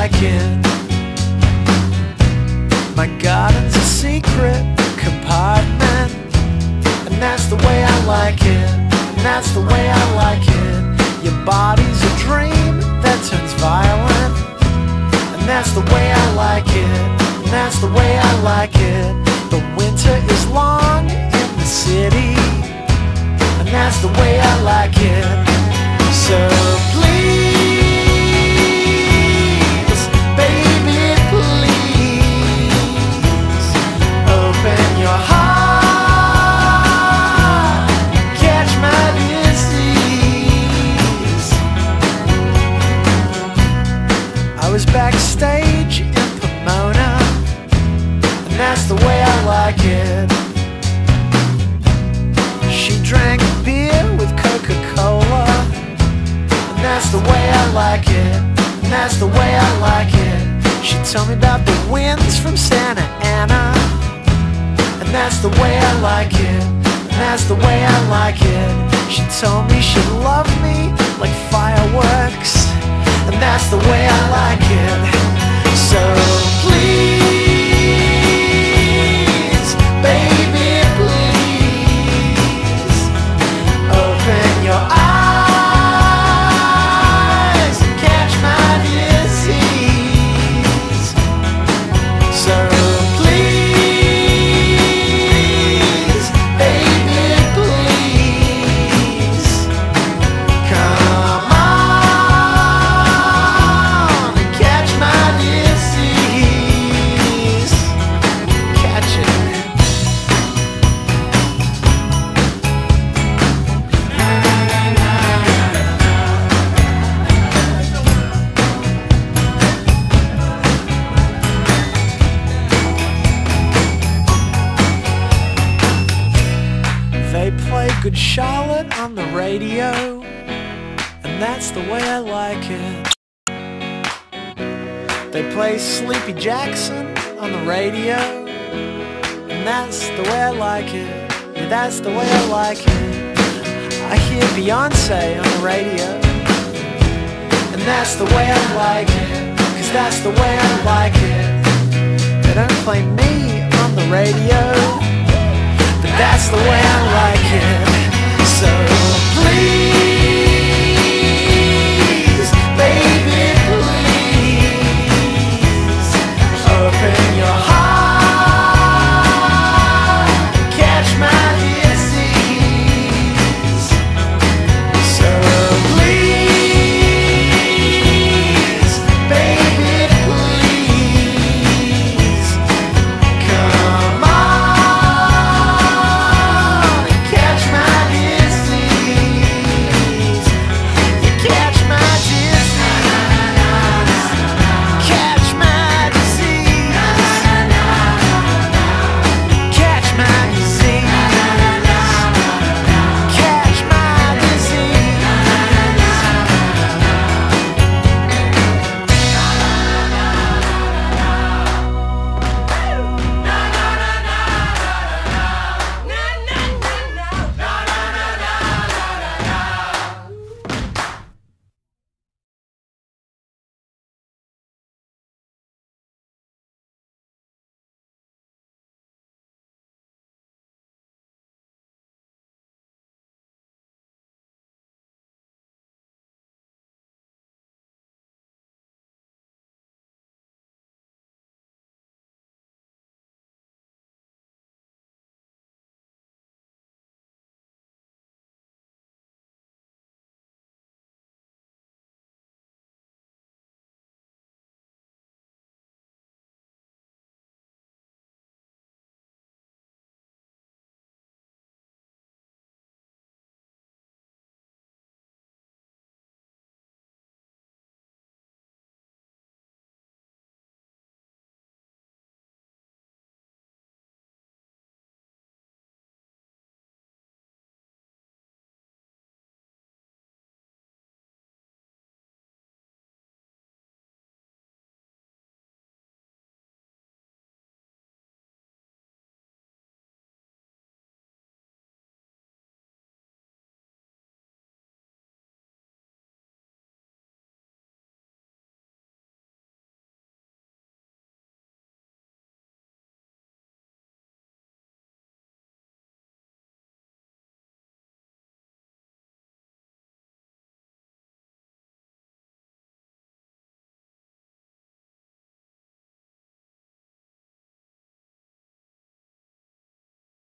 like it. My garden's a secret compartment, and that's the way I like it, and that's the way I like it. Your body's a dream that turns violent, and that's the way I like it, and that's the way I like it. The winter is long in the city, and that's the way I like it. So please, baby, please, open your heart, catch my disease. I was backstage in Pomona, and that's the way I like it. She drank beer with Coca-Cola, and that's the way I like it, and that's the way I like it. She told me about the winds from Santa Ana, and that's the way I like it, and that's the way I like it. She told me she loved me like fireworks, and that's the way I like it. So please, baby, please, open your eyes and catch my disease. So please, baby, please, come on and catch my disease. Catch it. They play Good Charlotte on the radio, and that's the way I like it. They play Sleepy Jackson on the radio, and that's the way I like it. Yeah, that's the way I like it. I hear Beyonce on the radio, and that's the way I like it, 'cause that's the way I like it. They don't play me on the radio, but that's the way I like it. So